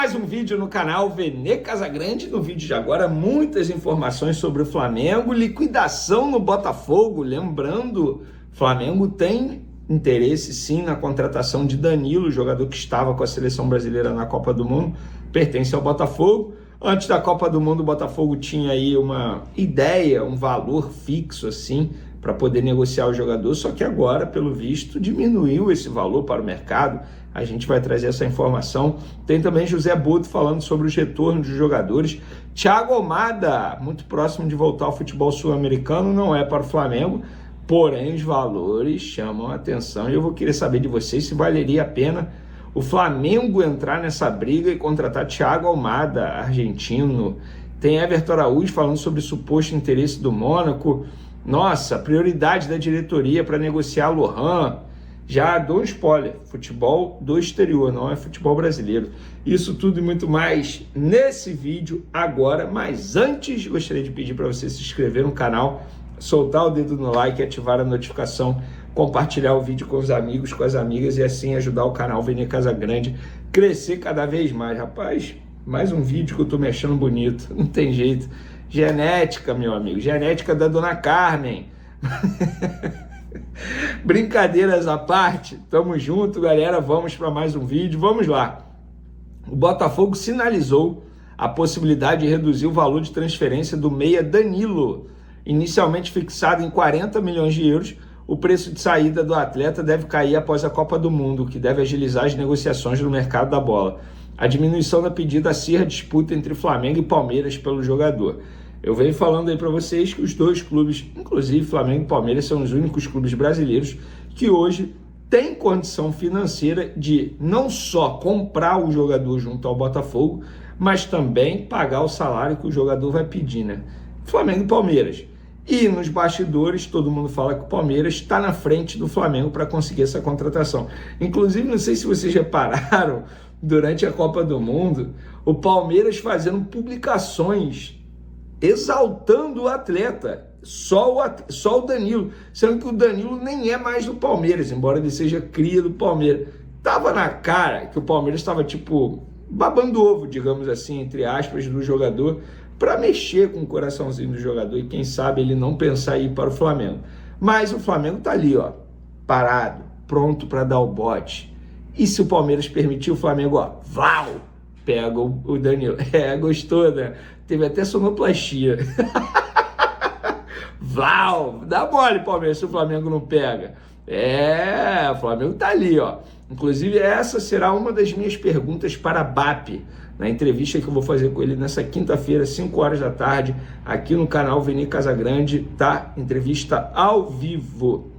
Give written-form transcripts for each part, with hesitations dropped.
Mais um vídeo no canal Vene Casagrande. No vídeo de agora, muitas informações sobre o Flamengo, liquidação no Botafogo. Lembrando, Flamengo tem interesse sim na contratação de Danilo, jogador que estava com a seleção brasileira na Copa do Mundo, pertence ao Botafogo. Antes da Copa do Mundo, o Botafogo tinha aí uma ideia, um valor fixo assim, para poder negociar o jogador, só que agora, pelo visto, diminuiu esse valor para o mercado. A gente vai trazer essa informação. Tem também José Boto falando sobre os retornos dos jogadores. Thiago Almada, muito próximo de voltar ao futebol sul-americano, não é para o Flamengo, porém os valores chamam a atenção e eu vou querer saber de vocês se valeria a pena o Flamengo entrar nessa briga e contratar Thiago Almada, argentino. Tem Everton Araújo falando sobre o suposto interesse do Mônaco. Nossa, prioridade da diretoria para negociar Lohan. Já dou um spoiler, futebol do exterior, não é futebol brasileiro. Isso tudo e muito mais nesse vídeo agora, mas antes gostaria de pedir para você se inscrever no canal, soltar o dedo no like, ativar a notificação, compartilhar o vídeo com os amigos, com as amigas e assim ajudar o canal Vene Casagrande crescer cada vez mais. Rapaz, mais um vídeo que eu tô me achando bonito, não tem jeito. Genética, meu amigo, genética da Dona Carmen. Brincadeiras à parte, tamo junto, galera, vamos para mais um vídeo, vamos lá. O Botafogo sinalizou a possibilidade de reduzir o valor de transferência do meia Danilo. Inicialmente fixado em 40 milhões de euros, o preço de saída do atleta deve cair após a Copa do Mundo, que deve agilizar as negociações no mercado da bola. A diminuição da pedida acirra a disputa entre Flamengo e Palmeiras pelo jogador. Eu venho falando aí para vocês que os dois clubes, inclusive Flamengo e Palmeiras, são os únicos clubes brasileiros que hoje têm condição financeira de não só comprar o jogador junto ao Botafogo, mas também pagar o salário que o jogador vai pedir, né? Flamengo e Palmeiras. E nos bastidores, todo mundo fala que o Palmeiras está na frente do Flamengo para conseguir essa contratação. Inclusive, não sei se vocês repararam, durante a Copa do Mundo, o Palmeiras fazendo publicações exaltando o atleta, só o Danilo, sendo que o Danilo nem é mais do Palmeiras, embora ele seja cria do Palmeiras. Tava na cara que o Palmeiras estava tipo babando ovo, digamos assim, entre aspas, do jogador, para mexer com o coraçãozinho do jogador e quem sabe ele não pensar em ir para o Flamengo. Mas o Flamengo tá ali, ó, parado, pronto para dar o bote. E se o Palmeiras permitir, o Flamengo, ó, vau, pega o Danilo. Gostou, né? Teve até sonoplastia. Vau, dá mole, Palmeiras, se o Flamengo não pega. O Flamengo tá ali, ó. Inclusive, essa será uma das minhas perguntas para BAP, na entrevista que eu vou fazer com ele nessa quinta-feira, 5 horas da tarde, aqui no canal Vene Casagrande, tá? Entrevista ao vivo.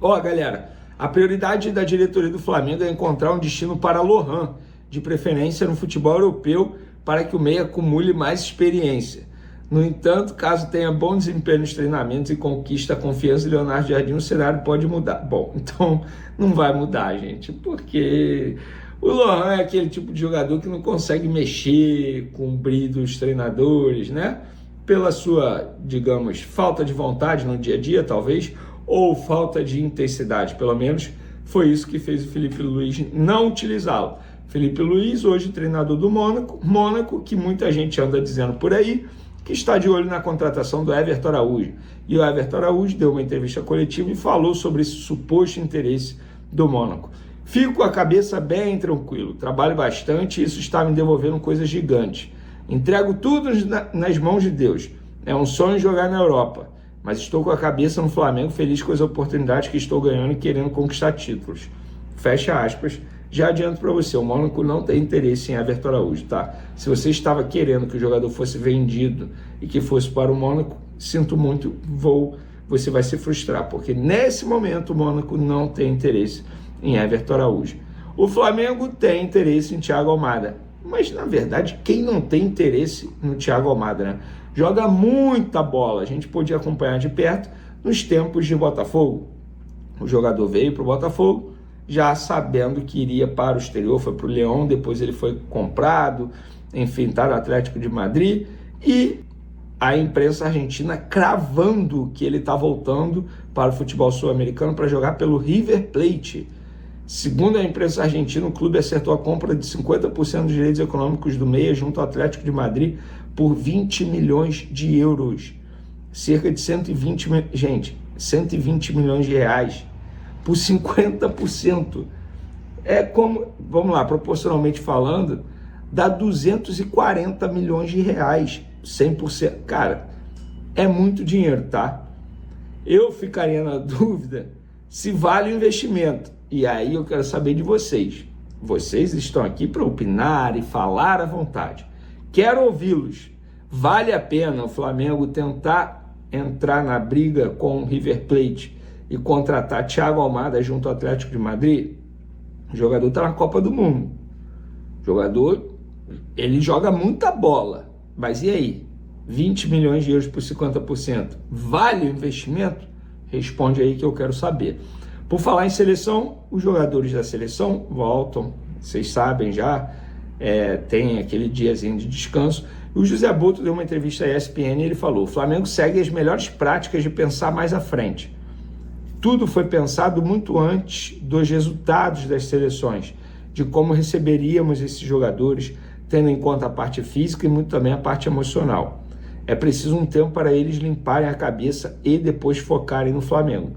Ó, galera, a prioridade da diretoria do Flamengo é encontrar um destino para Lohan, de preferência no futebol europeu, para que o meia acumule mais experiência. No entanto, caso tenha bom desempenho nos treinamentos e conquista a confiança de Leonardo Jardim, o cenário pode mudar. Bom, então não vai mudar, gente, porque o Lohan é aquele tipo de jogador que não consegue mexer com o brilho dos treinadores, né? Pela sua, digamos, falta de vontade no dia a dia, talvez, ou falta de intensidade, pelo menos foi isso que fez o Felipe Luiz não utilizá-lo. Felipe Luiz, hoje treinador do Mônaco, que muita gente anda dizendo por aí, que está de olho na contratação do Everton Araújo. E o Everton Araújo deu uma entrevista coletiva e falou sobre esse suposto interesse do Mônaco. Fico com a cabeça bem tranquilo, trabalho bastante e isso está me devolvendo coisas gigantes. Entrego tudo nas mãos de Deus. É um sonho jogar na Europa, mas estou com a cabeça no Flamengo, feliz com as oportunidades que estou ganhando e querendo conquistar títulos. Fecha aspas. Já adianto para você, o Mônaco não tem interesse em Everton Araújo, tá? Se você estava querendo que o jogador fosse vendido e que fosse para o Mônaco, sinto muito, você vai se frustrar, porque nesse momento o Mônaco não tem interesse em Everton Araújo. O Flamengo tem interesse em Thiago Almada, mas na verdade quem não tem interesse no Thiago Almada, né? Joga muita bola, a gente podia acompanhar de perto nos tempos de Botafogo. O jogador veio para o Botafogo, já sabendo que iria para o exterior, foi para o Leão, depois ele foi comprado, enfim, está no Atlético de Madrid, e a imprensa argentina cravando que ele está voltando para o futebol sul-americano para jogar pelo River Plate. Segundo a imprensa argentina, o clube acertou a compra de 50% dos direitos econômicos do Meia junto ao Atlético de Madrid por 20 milhões de euros. Cerca de 120 milhões de reais por 50%. É como, vamos lá, proporcionalmente falando, dá 240 milhões de reais, 100%. Cara, é muito dinheiro, tá? Eu ficaria na dúvida se vale o investimento. E aí eu quero saber de vocês. Vocês estão aqui para opinar e falar à vontade. Quero ouvi-los. Vale a pena o Flamengo tentar entrar na briga com o River Plate e contratar Thiago Almada junto ao Atlético de Madrid? O jogador está na Copa do Mundo. O jogador, ele joga muita bola. Mas e aí? 20 milhões de euros por 50%. Vale o investimento? Responde aí que eu quero saber. Por falar em seleção, os jogadores da seleção voltam, vocês sabem já, tem aquele diazinho de descanso. O José Boto deu uma entrevista à ESPN e ele falou: o Flamengo segue as melhores práticas de pensar mais à frente. Tudo foi pensado muito antes dos resultados das seleções, de como receberíamos esses jogadores, tendo em conta a parte física e muito também a parte emocional. É preciso um tempo para eles limparem a cabeça e depois focarem no Flamengo.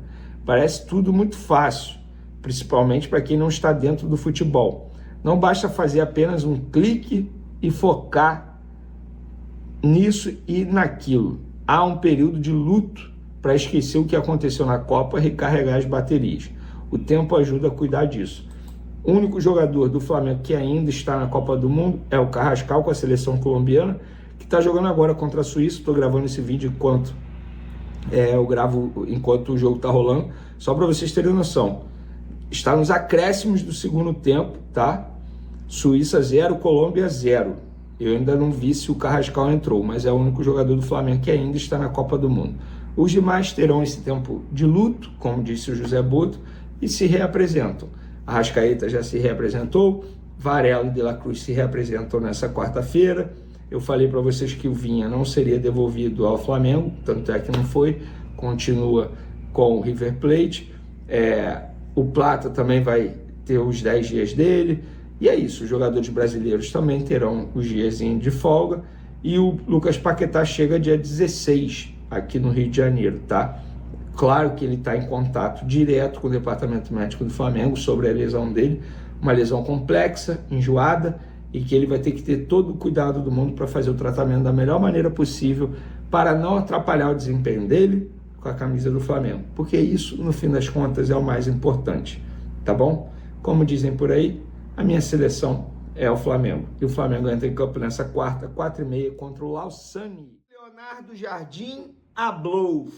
Parece tudo muito fácil, principalmente para quem não está dentro do futebol. Não basta fazer apenas um clique e focar nisso e naquilo. Há um período de luto para esquecer o que aconteceu na Copa e recarregar as baterias. O tempo ajuda a cuidar disso. O único jogador do Flamengo que ainda está na Copa do Mundo é o Carrascal, com a seleção colombiana, que está jogando agora contra a Suíça. Estou gravando esse vídeo enquanto eu gravo enquanto o jogo está rolando, só para vocês terem noção. Está nos acréscimos do segundo tempo, tá? Suíça 0, Colômbia 0. Eu ainda não vi se o Carrascal entrou, mas é o único jogador do Flamengo que ainda está na Copa do Mundo. Os demais terão esse tempo de luto, como disse o José Boto, e se reapresentam. Arrascaeta já se reapresentou, Varela e De La Cruz se reapresentam nessa quarta-feira. Eu falei para vocês que o Vinha não seria devolvido ao Flamengo, tanto é que não foi, continua com o River Plate. O Plata também vai ter os 10 dias dele, e é isso. Os jogadores brasileiros também terão os dias de folga, e o Lucas Paquetá chega dia 16 aqui no Rio de Janeiro, tá? Claro que ele está em contato direto com o departamento médico do Flamengo sobre a lesão dele, uma lesão complexa, enjoada, e que ele vai ter que ter todo o cuidado do mundo para fazer o tratamento da melhor maneira possível para não atrapalhar o desempenho dele com a camisa do Flamengo, porque isso, no fim das contas, é o mais importante, tá bom? Como dizem por aí, a minha seleção é o Flamengo, e o Flamengo entra em campo nessa quarta, 4h30, contra o Lausanne. Leonardo Jardim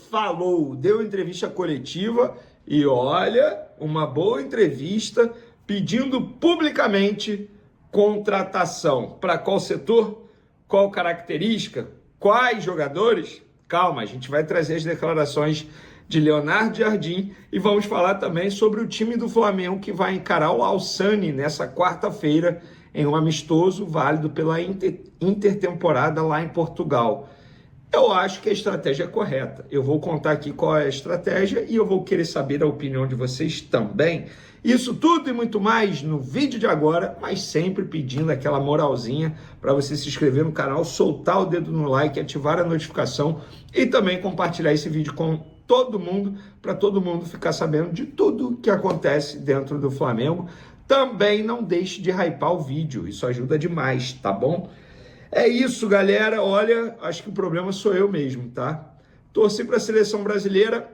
falou, deu entrevista coletiva, e olha, uma boa entrevista, pedindo publicamente contratação. Para qual setor? Qual característica? Quais jogadores? Calma, a gente vai trazer as declarações de Leonardo Jardim e vamos falar também sobre o time do Flamengo que vai encarar o Lausanne nessa quarta-feira em um amistoso válido pela intertemporada lá em Portugal. Eu acho que a estratégia é correta. Eu vou contar aqui qual é a estratégia e eu vou querer saber a opinião de vocês também. Isso tudo e muito mais no vídeo de agora, mas sempre pedindo aquela moralzinha para você se inscrever no canal, soltar o dedo no like, ativar a notificação e também compartilhar esse vídeo com todo mundo, para todo mundo ficar sabendo de tudo que acontece dentro do Flamengo. Também não deixe de hypar o vídeo, isso ajuda demais, tá bom? É isso, galera. Olha, acho que o problema sou eu mesmo, tá? Torci para a seleção brasileira.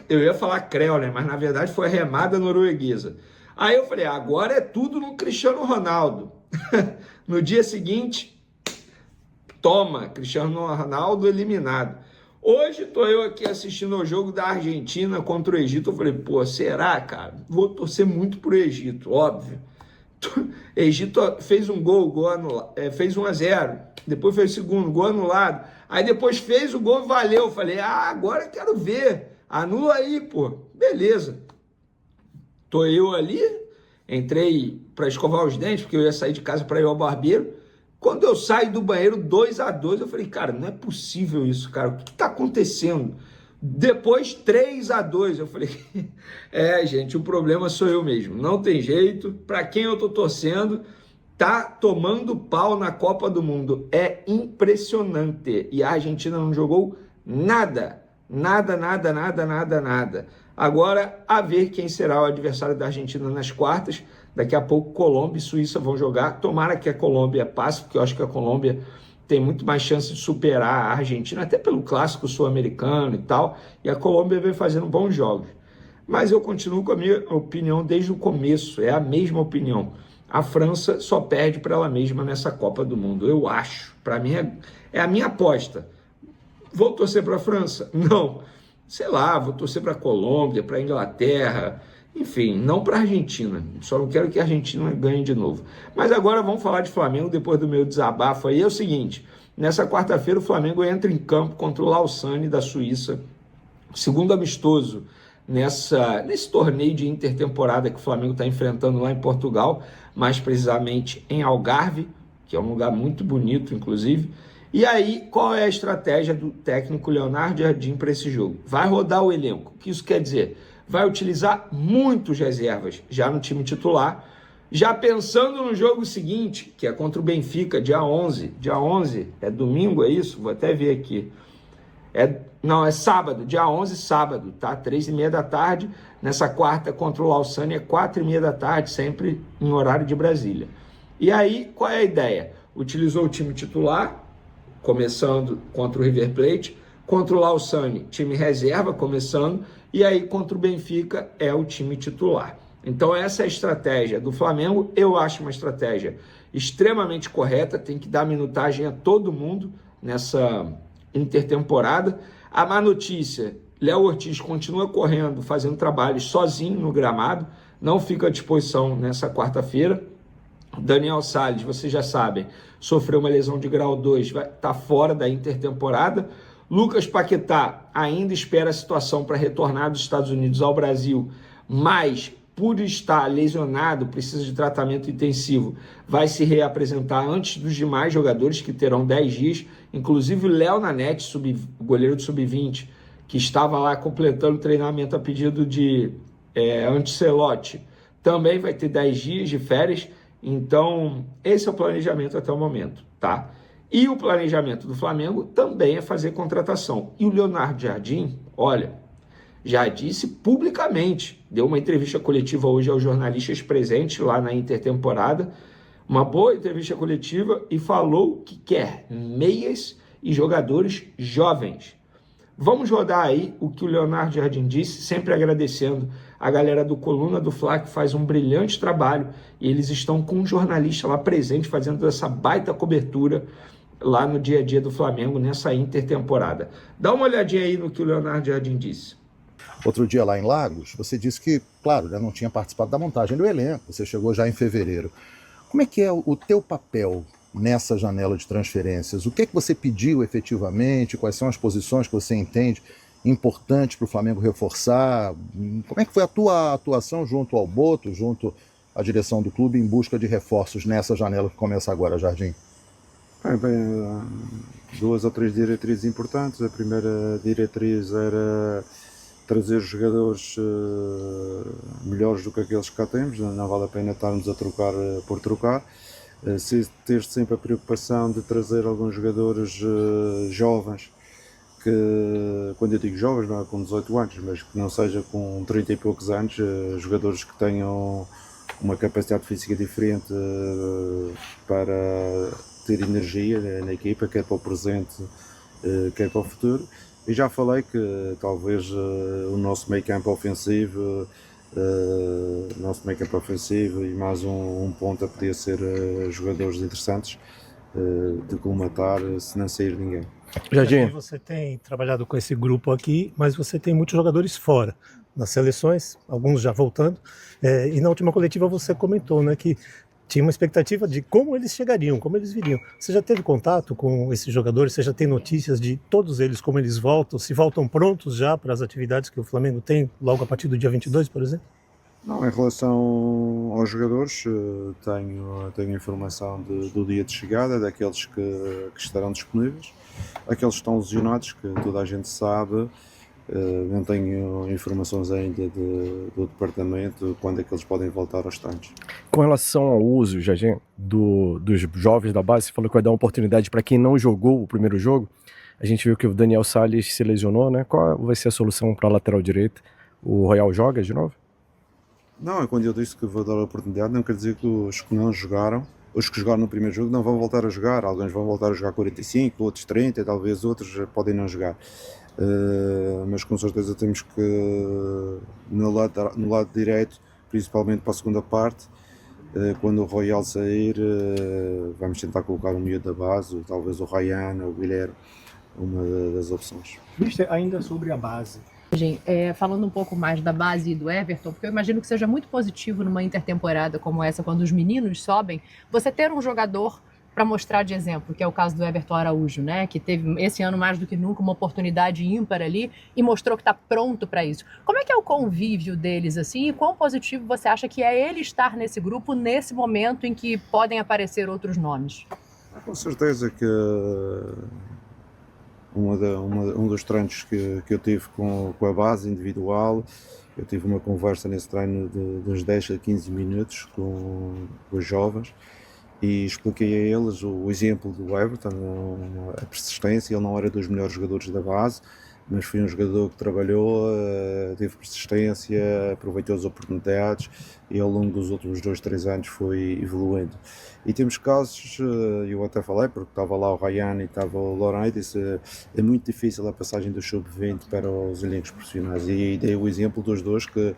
Eu ia falar creu, né? Mas na verdade foi a remada norueguesa. Aí eu falei, agora é tudo no Cristiano Ronaldo. No dia seguinte, toma, Cristiano Ronaldo eliminado. Hoje tô eu aqui assistindo ao jogo da Argentina contra o Egito. Eu falei, pô, será, cara? Vou torcer muito pro Egito, óbvio. Egito fez um gol anulado, fez 1-0, depois fez o segundo, gol anulado, aí depois fez o gol e valeu. Eu falei, agora eu quero ver, anula aí, pô, beleza. Tô eu ali, entrei para escovar os dentes, porque eu ia sair de casa para ir ao barbeiro. Quando eu saio do banheiro 2-2, eu falei, cara, não é possível isso, cara, o que tá acontecendo? Depois 3-2. Eu falei, gente, o problema sou eu mesmo. Não tem jeito. Para quem eu tô torcendo, tá tomando pau na Copa do Mundo. É impressionante. E a Argentina não jogou nada. Nada. Agora, a ver quem será o adversário da Argentina nas quartas. Daqui a pouco, Colômbia e Suíça vão jogar. Tomara que a Colômbia passe, porque eu acho que a Colômbia tem muito mais chance de superar a Argentina, até pelo clássico sul-americano e tal. E a Colômbia vem fazendo bons jogos. Mas eu continuo com a minha opinião desde o começo. É a mesma opinião. A França só perde para ela mesma nessa Copa do Mundo. Eu acho. Para mim, é a minha aposta. Vou torcer para a França? Não. Sei lá, vou torcer para a Colômbia, para a Inglaterra, enfim, não para a Argentina. Só não quero que a Argentina ganhe de novo. Mas agora vamos falar de Flamengo depois do meu desabafo aí. É o seguinte, nessa quarta-feira o Flamengo entra em campo contra o Lausanne da Suíça, segundo amistoso nesse torneio de intertemporada que o Flamengo está enfrentando lá em Portugal, mais precisamente em Algarve, que é um lugar muito bonito, inclusive. E aí, qual é a estratégia do técnico Leonardo Jardim para esse jogo? Vai rodar o elenco. O que isso quer dizer? Vai utilizar muitos reservas já no time titular, já pensando no jogo seguinte, que é contra o Benfica, dia 11. Dia 11 é domingo, é isso? Vou até ver aqui. Não, é sábado, dia 11, sábado, tá? 3h30 da tarde. Nessa quarta contra o Lausanne é 4h30 da tarde, sempre em horário de Brasília. E aí, qual é a ideia? Utilizou o time titular, começando contra o River Plate, contra o Lausanne, time reserva, começando, e aí contra o Benfica é o time titular. Então essa é a estratégia do Flamengo. Eu acho uma estratégia extremamente correta, tem que dar minutagem a todo mundo nessa intertemporada. A má notícia, Léo Ortiz continua correndo, fazendo trabalhos sozinho no gramado, não fica à disposição nessa quarta-feira. Daniel Salles, vocês já sabem, sofreu uma lesão de grau 2, está fora da intertemporada. Lucas Paquetá ainda espera a situação para retornar dos Estados Unidos ao Brasil, mas por estar lesionado, precisa de tratamento intensivo, vai se reapresentar antes dos demais jogadores que terão 10 dias, inclusive o Léo Nanete, goleiro do Sub-20, que estava lá completando o treinamento a pedido de Ancelotti, também vai ter 10 dias de férias. Então, esse é o planejamento até o momento, tá? E o planejamento do Flamengo também é fazer contratação. E o Leonardo Jardim, olha, já disse publicamente, deu uma entrevista coletiva hoje aos jornalistas presentes lá na intertemporada, uma boa entrevista coletiva, e falou que quer meias e jogadores jovens. Vamos rodar aí o que o Leonardo Jardim disse, sempre agradecendo a galera do Coluna do Fla, que faz um brilhante trabalho, e eles estão com um jornalista lá presente, fazendo essa baita cobertura lá no dia a dia do Flamengo, nessa intertemporada. Dá uma olhadinha aí no que o Leonardo Jardim disse. Outro dia lá em Lagos, você disse que, claro, não tinha participado da montagem do elenco, você chegou já em fevereiro. Como é que é o teu papel nessa janela de transferências? O que é que você pediu efetivamente? Quais são as posições que você entende importantes para o Flamengo reforçar? Como é que foi a tua atuação junto ao Boto, junto à direção do clube, em busca de reforços nessa janela que começa agora, Jardim? Bem, 2 ou 3 diretrizes importantes. A primeira diretriz era trazer jogadores melhores do que aqueles que cá temos. Não vale a pena estarmos a trocar por trocar. Ter sempre a preocupação de trazer alguns jogadores jovens, que, quando eu digo jovens, não é com 18 anos, mas que não seja com 30 e poucos anos, jogadores que tenham uma capacidade física diferente para ter energia na equipa, quer para o presente, quer para o futuro. E já falei que talvez o nosso meio campo ofensivo, e mais um ponta podia ser jogadores interessantes de colmatar se não sair ninguém. Jardim, você tem trabalhado com esse grupo aqui, mas você tem muitos jogadores fora, nas seleções, alguns já voltando, e na última coletiva você comentou, né, que tinha uma expectativa de como eles chegariam, como eles viriam. Você já teve contato com esses jogadores? Você já tem notícias de todos eles, como eles voltam? Se voltam prontos já para as atividades que o Flamengo tem logo a partir do dia 22, por exemplo? Não, em relação aos jogadores, tenho informação do dia de chegada, daqueles que estarão disponíveis. Aqueles que estão lesionados, que toda a gente sabe, Não tenho informações ainda do departamento quando é que eles podem voltar aos treinos. Com relação ao uso, Jorginho, dos jovens da base, você falou que vai dar uma oportunidade para quem não jogou o primeiro jogo. A gente viu que o Daniel Salles se lesionou, né? Qual vai ser a solução para a lateral direita? O Royal joga de novo? Não, é quando eu disse que vou dar a oportunidade, não quer dizer que os que não jogaram, os que jogaram no primeiro jogo não vão voltar a jogar. Alguns vão voltar a jogar 45, outros 30, talvez outros podem não jogar. Mas com certeza temos que, no lado direito, principalmente para a segunda parte, quando o Royal sair, vamos tentar colocar um miúdo da base, talvez o Ryan ou o Guilherme, uma das opções. Mister, ainda sobre a base. Falando um pouco mais da base e do Everton, porque eu imagino que seja muito positivo numa intertemporada como essa, quando os meninos sobem, você ter um jogador para mostrar de exemplo, que é o caso do Everton Araújo, né? Que teve esse ano mais do que nunca uma oportunidade ímpar ali e mostrou que está pronto para isso. Como é que é o convívio deles assim e quão positivo você acha que é ele estar nesse grupo nesse momento em que podem aparecer outros nomes? Com certeza que um dos treinos que eu tive com a base individual, eu tive uma conversa nesse treino de uns 10 a 15 minutos com os jovens e expliquei a eles o exemplo do Everton, a persistência. Ele não era dos melhores jogadores da base, mas foi um jogador que trabalhou, teve persistência, aproveitou as oportunidades e ao longo dos últimos 2-3 anos foi evoluindo. E temos casos, eu até falei, porque estava lá o Ryan e estava o Laurent, disse é muito difícil a passagem do sub-20 para os elencos profissionais, e dei o exemplo dos dois que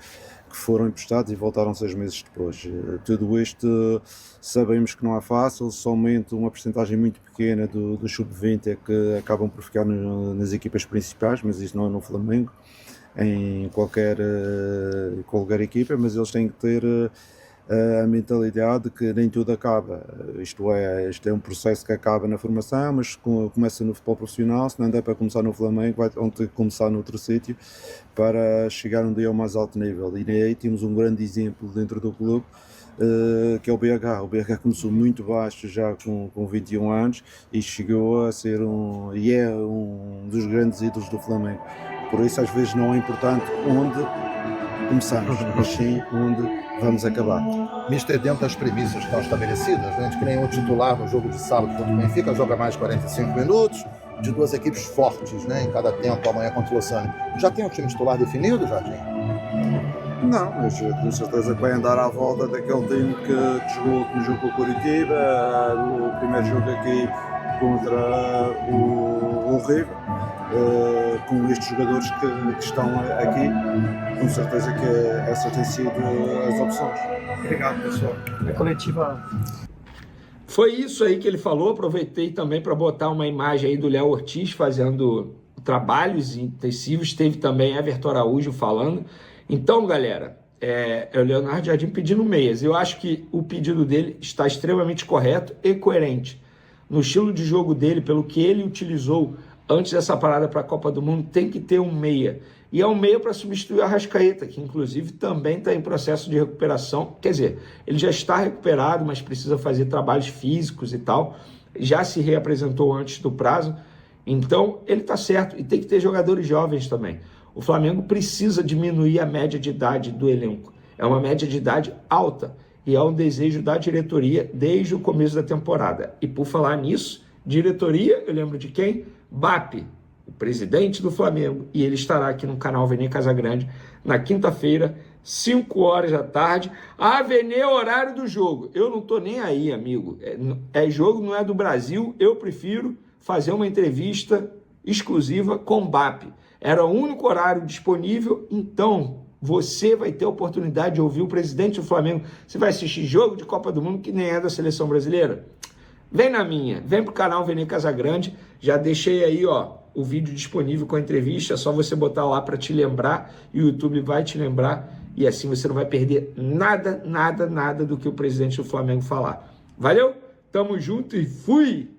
foram emprestados e voltaram 6 meses depois. Tudo isto sabemos que não é fácil, somente uma porcentagem muito pequena do sub-20 é que acabam por ficar nas equipas principais, mas isso não é no Flamengo, em qualquer equipa, mas eles têm que ter a mentalidade de que nem tudo acaba. Isto é um processo que acaba na formação, mas começa no futebol profissional. Se não der para começar no Flamengo, vão ter que começar noutro sítio para chegar um dia ao mais alto nível. E aí temos um grande exemplo dentro do clube, que é o BH. O BH começou muito baixo, já com 21 anos, e chegou a ser um dos grandes ídolos do Flamengo. Por isso, às vezes, não é importante onde começamos, mas sim onde vamos acabar. Mister, dentro das premissas que estão estabelecidas, né, de que nenhum titular no jogo de sábado contra o Benfica joga mais 45 minutos, de 2 equipes fortes, né, em cada tempo, amanhã contra o Lausanne. Já tem o time titular definido, Jardim? Não, mas com certeza que vai andar à volta daquele time que jogou o último jogo com o Curitiba, o primeiro jogo aqui contra o River. Com estes jogadores que estão aqui, com certeza que essas têm sido as opções. Obrigado, pessoal. A coletiva. Foi isso aí que ele falou. Aproveitei também para botar uma imagem aí do Léo Ortiz fazendo trabalhos intensivos. Teve também Everton Araújo falando. Então, galera, é o Leonardo Jardim pedindo meias. Eu acho que o pedido dele está extremamente correto e coerente. No estilo de jogo dele, pelo que ele utilizou antes dessa parada para a Copa do Mundo, tem que ter um meia. E é um meia para substituir o Arrascaeta, que inclusive também está em processo de recuperação. Quer dizer, ele já está recuperado, mas precisa fazer trabalhos físicos e tal. Já se reapresentou antes do prazo. Então, ele está certo. E tem que ter jogadores jovens também. O Flamengo precisa diminuir a média de idade do elenco. É uma média de idade alta. E é um desejo da diretoria desde o começo da temporada. E por falar nisso, diretoria, eu lembro de quem? BAP, o presidente do Flamengo, e ele estará aqui no canal Vene Casagrande na quinta-feira, 5 horas da tarde. Ah, Vene, horário do jogo. Eu não tô nem aí, amigo. É jogo, não é do Brasil. Eu prefiro fazer uma entrevista exclusiva com BAP. Era o único horário disponível, então você vai ter a oportunidade de ouvir o presidente do Flamengo. Você vai assistir jogo de Copa do Mundo que nem é da seleção brasileira? Vem na minha, vem pro canal Vene Casagrande. Já deixei aí, ó, o vídeo disponível com a entrevista. É só você botar lá para te lembrar e o YouTube vai te lembrar. E assim você não vai perder nada do que o presidente do Flamengo falar. Valeu? Tamo junto e fui!